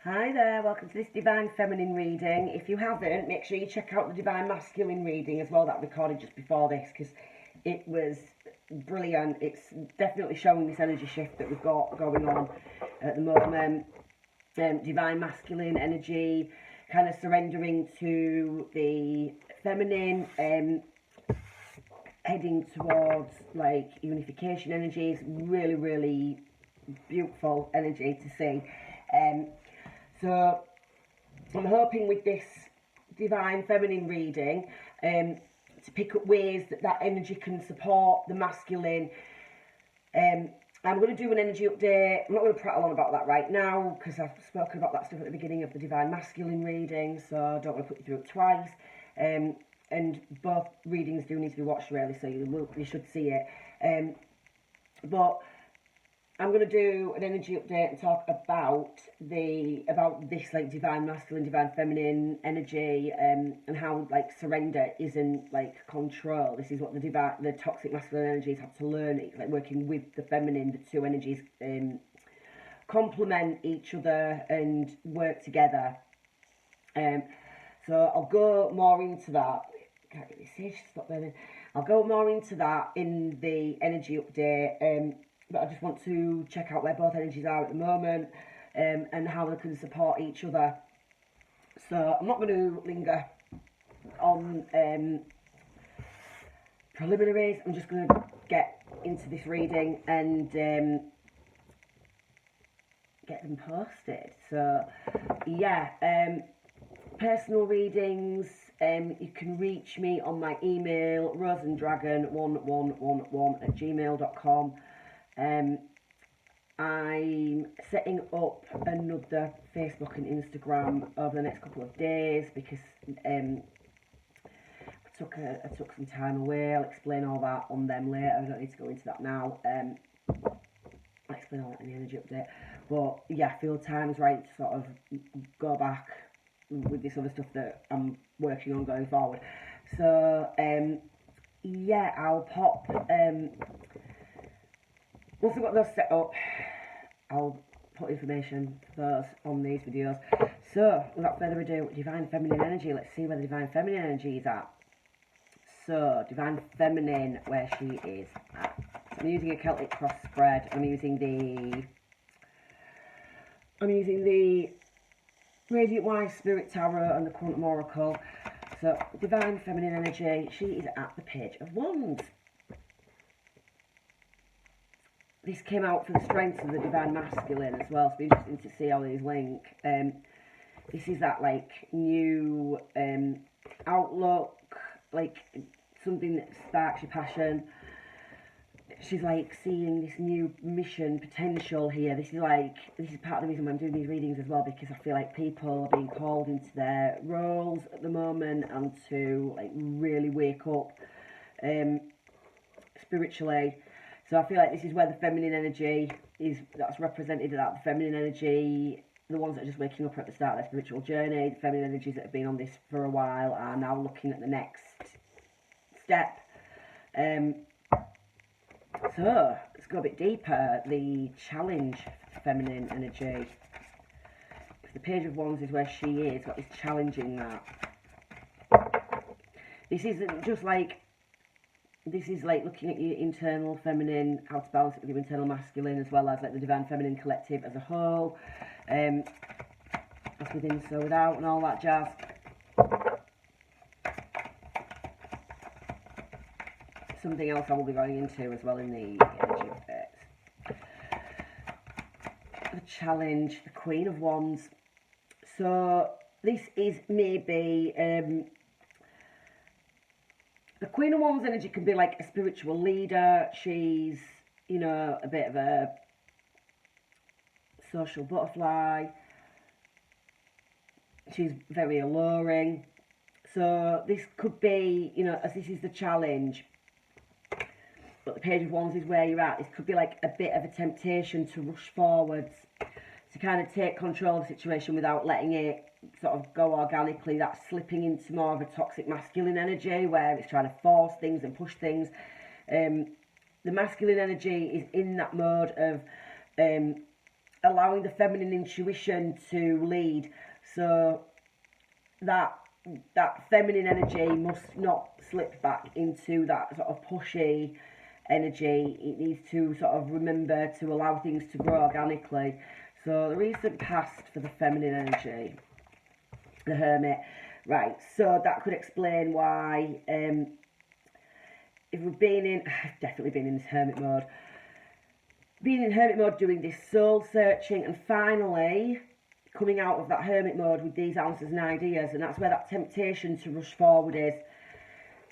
Hi there, welcome to this Divine Feminine reading. If you haven't, make sure you check out the Divine Masculine reading as well that I recorded just before this, because it was brilliant. It's definitely showing this energy shift that we've got going on at the moment. Divine Masculine energy, kind of surrendering to the feminine, heading towards like unification energies. Really, really beautiful energy to see. So I'm hoping with this Divine Feminine reading to pick up ways that energy can support the masculine. I'm going to do an energy update. I'm not going to prattle on about that right now because I've spoken about that stuff at the beginning of the Divine Masculine reading, so I don't want to put you through it twice. And both readings do need to be watched really, so you should see it. But I'm going to do an energy update and talk about this like divine masculine, divine feminine energy, and how like surrender isn't like control. This is what the toxic masculine energies have to learn. It's like working with the feminine. The two energies complement each other and work together. So I'll go more into that. Can't get this here, stop burning. I'll go more into that in the energy update. But I just want to check out where both energies are at the moment, and how they can support each other. So I'm not going to linger on preliminaries. I'm just going to get into this reading and get them posted. So yeah, personal readings, you can reach me on my email, rosendragon1111@gmail.com. I'm setting up another Facebook and Instagram over the next couple of days because I took some time away. I'll explain all that on them later. I don't need to go into that now. I'll explain all that in the energy update. But yeah, I feel time's right to sort of go back with this other stuff that I'm working on going forward. So yeah, I'll pop once I've got those set up, I'll put information for those on these videos. So, without further ado, Divine Feminine energy. Let's see where the Divine Feminine energy is at. So, Divine Feminine, where she is at. So I'm using a Celtic cross spread. I'm using the Radiant Wise Spirit Tarot and the Quantum Oracle. So, Divine Feminine energy, she is at the Page of Wands. This came out for the strengths of the Divine Masculine as well, so it'll be interesting to see how these link. This is that like new outlook, like something that sparks your passion. She's like seeing this new mission potential here. This is part of the reason why I'm doing these readings as well, because I feel like people are being called into their roles at the moment and to like really wake up spiritually. So I feel like this is where the feminine energy that's represented, that the feminine energy, the ones that are just waking up at the start of their spiritual journey, the feminine energies that have been on this for a while are now looking at the next step. So let's go a bit deeper. The challenge for feminine energy. If the Page of Wands is where she is, what is challenging that? This isn't just like, this is like looking at your internal feminine, how to balance it with your internal masculine, as well as like the Divine Feminine collective as a whole. As within, so without, and all that jazz. Something else I will be going into as well in the energy bits. The challenge, the Queen of Wands. So this is maybe the Queen of Wands energy can be like a spiritual leader. She's, you know, a bit of a social butterfly. She's very alluring. So this could be, you know, as this is the challenge, but the Page of Wands is where you're at. This could be like a bit of a temptation to rush forwards, to kind of take control of the situation without letting it sort of go organically. That's slipping into more of a toxic masculine energy where it's trying to force things and push things. The masculine energy is in that mode of allowing the feminine intuition to lead. So that feminine energy must not slip back into that sort of pushy energy. It needs to sort of remember to allow things to grow organically. So the recent past for the feminine energy, the Hermit. Right, so that could explain why, if we've been in, I've definitely been in this Hermit mode, being in Hermit mode, doing this soul searching, and finally coming out of that Hermit mode with these answers and ideas, and that's where that temptation to rush forward is,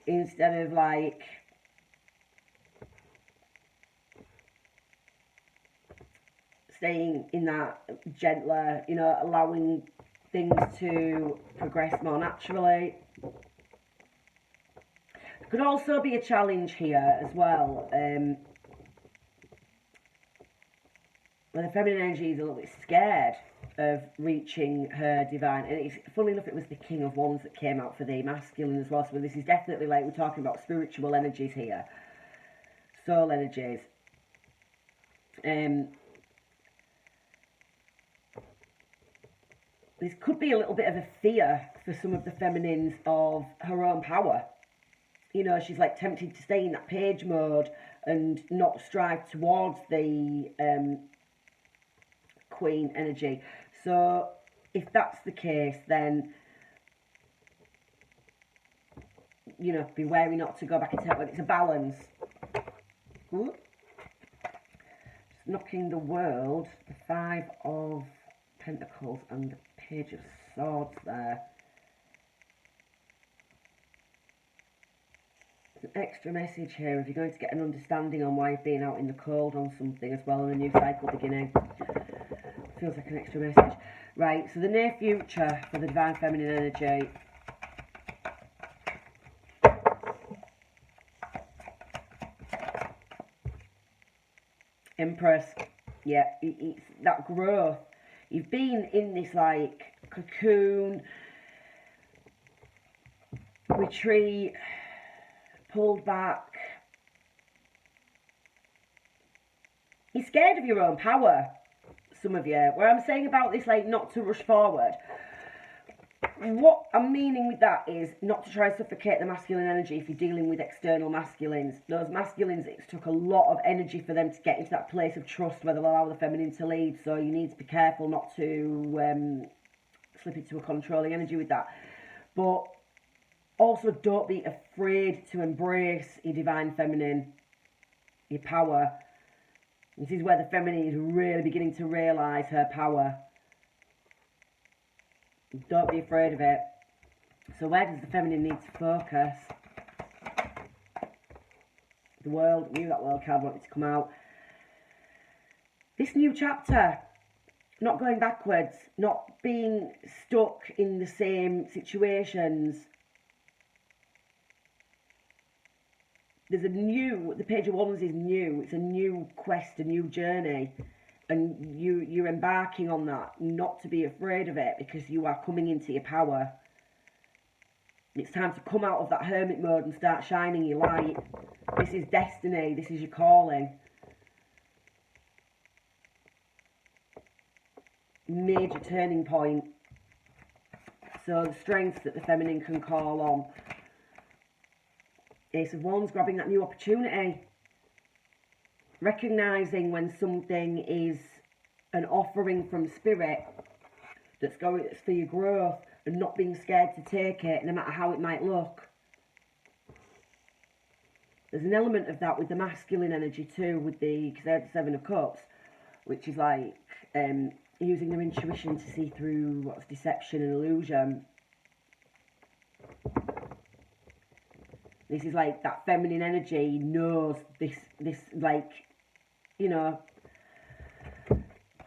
instead of like staying in that gentler, you know, allowing things to progress more naturally. Could also be a challenge here as well, where the feminine energy is a little bit scared of reaching her divine. And it's funny enough, it was the King of Wands that came out for the masculine as well. So this is definitely, like, we're talking about spiritual energies here, soul energies. This could be a little bit of a fear for some of the feminines of her own power. You know, she's like tempted to stay in that page mode and not strive towards the Queen energy. So if that's the case, then, you know, be wary not to go back into it. But it's a balance. Ooh. Just knocking the World, the 5 of Pentacles and the Page of Swords there. An extra message here if you're going to get an understanding on why you've been out in the cold on something as well, and a new cycle beginning. Feels like an extra message. Right, so the near future for the Divine Feminine energy. Empress. Yeah, it's that growth. You've been in this like cocoon, retreat, pulled back. You're scared of your own power, some of you. Where I'm saying about this, like, not to rush forward. What I'm meaning with that is not to try and suffocate the masculine energy if you're dealing with external masculines. Those masculines, it took a lot of energy for them to get into that place of trust where they'll allow the feminine to lead. So you need to be careful not to slip into a controlling energy with that. But also don't be afraid to embrace your divine feminine, your power. This is where the feminine is really beginning to realise her power. Don't be afraid of it. So where does the feminine need to focus? The World. I knew that World card wanted to come out. This new chapter. Not going backwards. Not being stuck in the same situations. There's a new... The Page of Wands is new. It's a new quest, a new journey. And you're embarking on that, not to be afraid of it, because you are coming into your power. It's time to come out of that hermit mode and start shining your light. This is destiny. This is your calling. Major turning point. So the strength that the feminine can call on. Ace of Wands, grabbing that new opportunity. Recognising when something is an offering from spirit that's for your growth, and not being scared to take it, no matter how it might look. There's an element of that with the masculine energy too, with because they're the 7 of Cups, which is like using their intuition to see through what's deception and illusion. This is like that feminine energy knows this like, you know,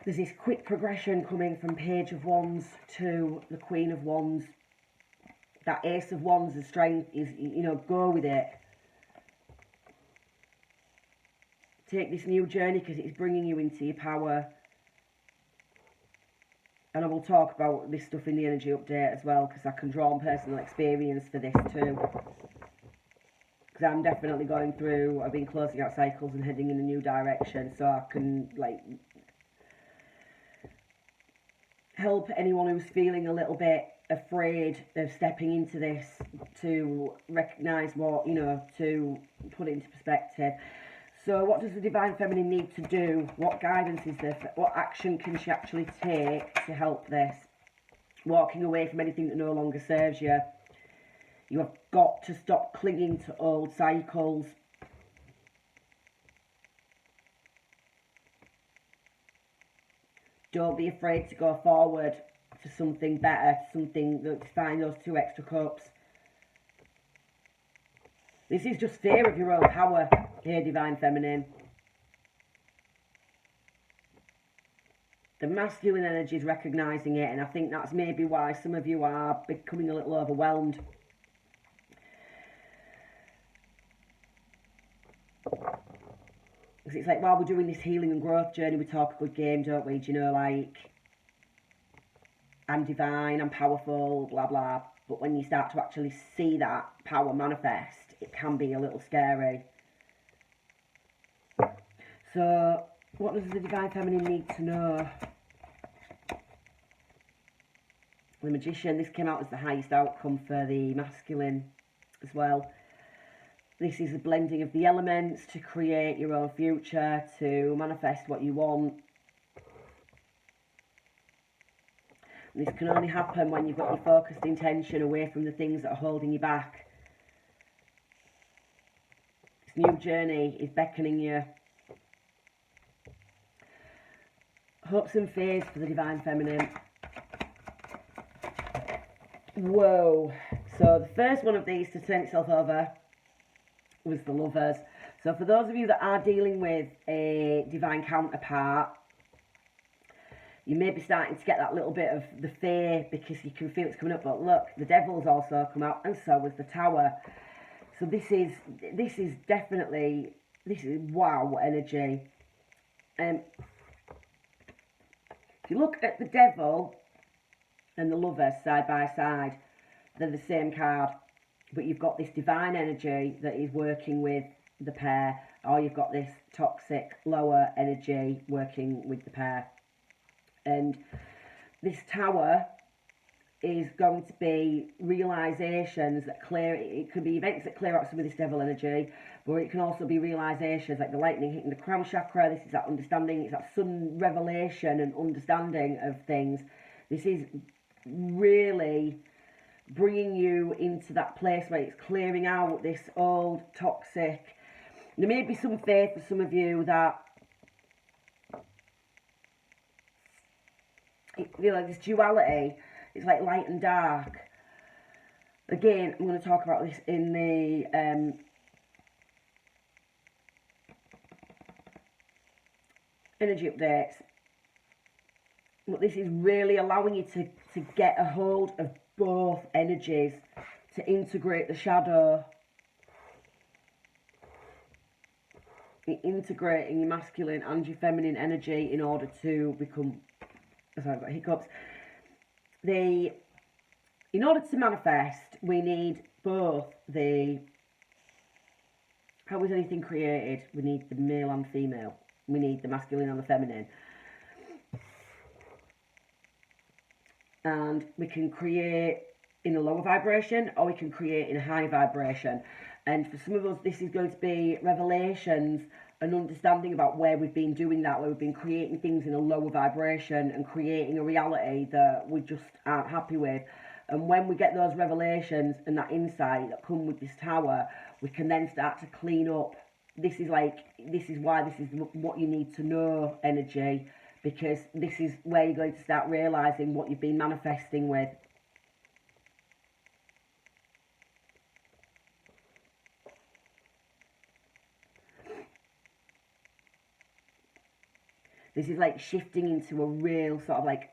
there's this quick progression coming from Page of Wands to the Queen of Wands. That Ace of Wands, the strength is, you know, go with it. Take this new journey because it's bringing you into your power. And I will talk about this stuff in the energy update as well, because I can draw on personal experience for this too. Because I'm definitely going through, I've been closing out cycles and heading in a new direction, so I can, like, help anyone who's feeling a little bit afraid of stepping into this to recognise what, you know, to put it into perspective. So what does the Divine Feminine need to do? What guidance is there? What action can she actually take to help this? Walking away from anything that no longer serves you. You have got to stop clinging to old cycles. Don't be afraid to go forward to something better, something that's find those 2 extra cups. This is just fear of your own power here, Divine Feminine. The masculine energy is recognising it, and I think that's maybe why some of you are becoming a little overwhelmed. Because it's like, while we're doing this healing and growth journey, we talk a good game, don't we? Do you know, like, I'm divine, I'm powerful, blah, blah. But when you start to actually see that power manifest, it can be a little scary. So, what does the Divine Feminine need to know? The Magician, this came out as the highest outcome for the masculine as well. This is a blending of the elements to create your own future, to manifest what you want. And this can only happen when you've got your focused intention away from the things that are holding you back. This new journey is beckoning you. Hopes and fears for the Divine Feminine. Whoa. So the first one of these to turn itself over was the Lovers. So for those of you that are dealing with a divine counterpart, you may be starting to get that little bit of the fear because you can feel it's coming up. But look, the Devil's also come out, and so was the Tower. So this is definitely, this is wow energy. If you look at the Devil and the Lovers side by side, they're the same card. But you've got this divine energy that is working with the pair, or you've got this toxic, lower energy working with the pair. And this Tower is going to be realizations that clear, it could be events that clear out some of this Devil energy, but it can also be realizations like the lightning hitting the crown chakra. This is that understanding, it's that sudden revelation and understanding of things. This is really bringing you into that place where it's clearing out this old toxic. There may be some faith for some of you that, you know, this duality, it's like light and dark. Again, I'm going to talk about this in the energy updates. But this is really allowing you to get a hold of both energies, to integrate the shadow, integrating your masculine and your feminine energy in order to become, sorry, I've got hiccups. In order to manifest, we need both the, how is anything created? We need the male and female. We need the masculine and the feminine. And we can create in a lower vibration, or we can create in a high vibration. And for some of us, this is going to be revelations and understanding about where we've been doing that, where we've been creating things in a lower vibration and creating a reality that we just aren't happy with. And when we get those revelations and that insight that come with this Tower, we can then start to clean up. This is why this is what you need to know energy, because this is where you're going to start realising what you've been manifesting with. This is like shifting into a real sort of like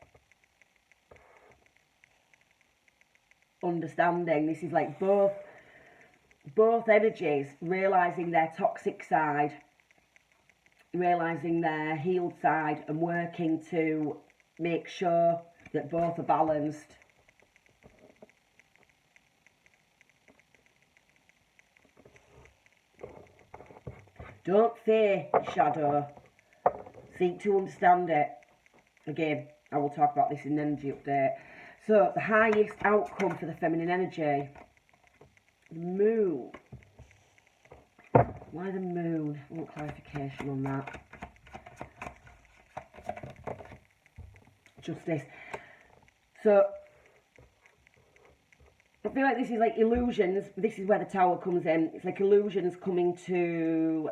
understanding. This is like both energies realising their toxic side, realising their healed side, and working to make sure that both are balanced. Don't fear shadow. Seek to understand it. Again, I will talk about this in the energy update. So, the highest outcome for the feminine energy, the moon. Why the moon? I want clarification on that. Justice. So, I feel like this is like illusions. This is where the Tower comes in. It's like illusions coming to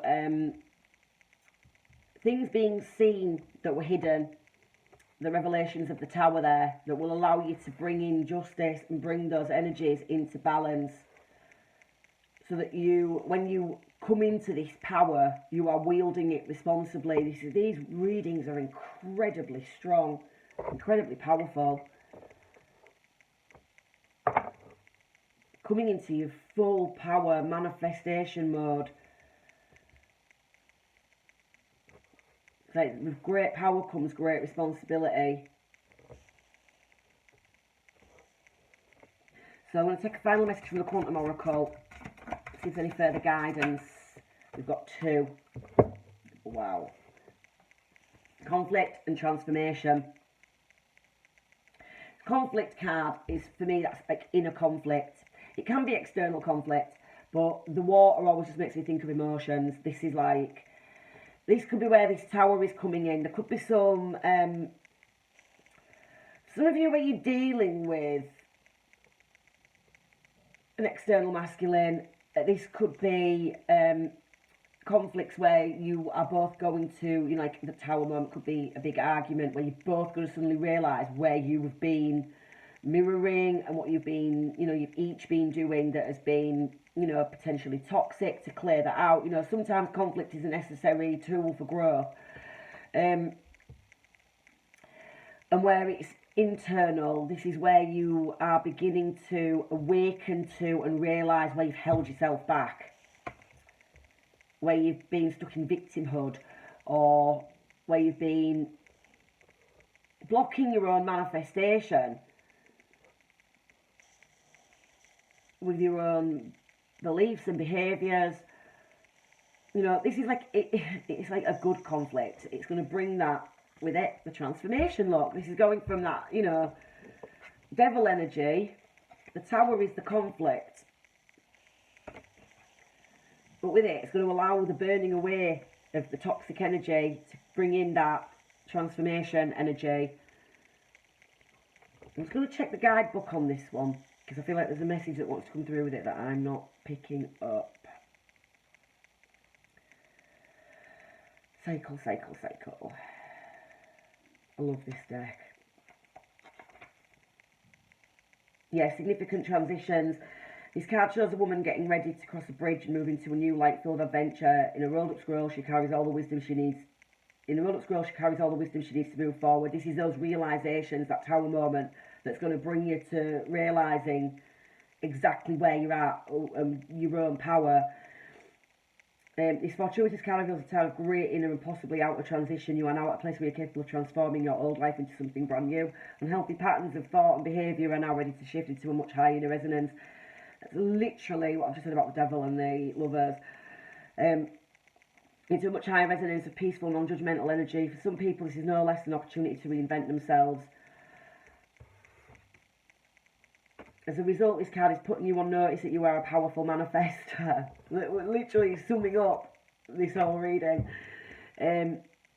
things being seen that were hidden. The revelations of the Tower there that will allow you to bring in justice and bring those energies into balance. So that you, when you come into this power, you are wielding it responsibly. These readings are incredibly strong, incredibly powerful. Coming into your full power manifestation mode. It's like with great power comes great responsibility. So I'm going to take a final message from the Quantum Oracle. See if there's any further guidance. We've got 2. Wow. Conflict and transformation. Conflict card is, for me, that's like inner conflict. It can be external conflict, but the water always just makes me think of emotions. This is like, this could be where this Tower is coming in. There could be some of you where you're dealing with an external masculine. This could be conflicts where you are both going to, you know, like the Tower moment could be a big argument where you're both going to suddenly realise where you have been mirroring and what you've been, you know, you've each been doing that has been, you know, potentially toxic, to clear that out. You know, sometimes conflict is a necessary tool for growth. And where it's internal, this is where you are beginning to awaken to and realise where you've held yourself back. Where you've been stuck in victimhood, or where you've been blocking your own manifestation with your own beliefs and behaviours. You know, this is like, it's like a good conflict. It's going to bring that with it, the transformation look. This is going from that, you know, devil energy. The Tower is the conflict. But with it, it's going to allow the burning away of the toxic energy to bring in that transformation energy. I'm just going to check the guidebook on this one, because I feel like there's a message that wants to come through with it that I'm not picking up. Cycle, cycle, cycle. I love this deck. Yeah, significant transitions. This card shows a woman getting ready to cross a bridge and move into a new light-filled adventure. In a rolled-up scroll, she carries all the wisdom she needs. In a rolled-up scroll, she carries all the wisdom she needs to move forward. This is those realisations, that Tower moment, that's going to bring you to realising exactly where you're at, your own power. This fortuitous card reveals a time of great inner and possibly outer transition. You are now at a place where you're capable of transforming your old life into something brand new. Unhealthy patterns of thought and behaviour are now ready to shift into a much higher inner resonance. That's literally what I've just said about the devil and the lovers. Into a much higher resonance of peaceful, non-judgmental energy. For some people, this is no less an opportunity to reinvent themselves. As a result, this card is putting you on notice that you are a powerful manifester. Literally summing up this whole reading.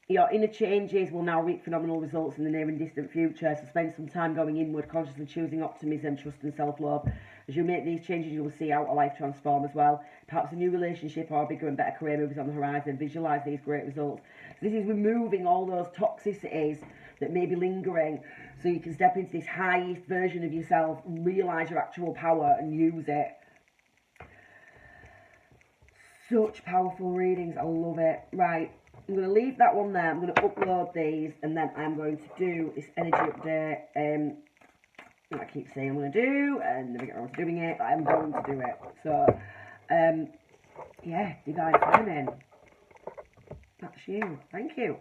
Your inner changes will now reap phenomenal results in the near and distant future. So spend some time going inward, consciously choosing optimism, trust and self-love. As you make these changes, you will see outer life transform as well. Perhaps a new relationship or a bigger and better career move is on the horizon. Visualise these great results. So this is removing all those toxicities that may be lingering, so you can step into this highest version of yourself, realise your actual power and use it. Such powerful readings, I love it. Right, I'm going to leave that one there. I'm going to upload these, and then I'm going to do this energy update. I keep saying I'm going to do, and never get around to doing it, but I'm going to do it. So, yeah, divine feminine. That's you. Thank you.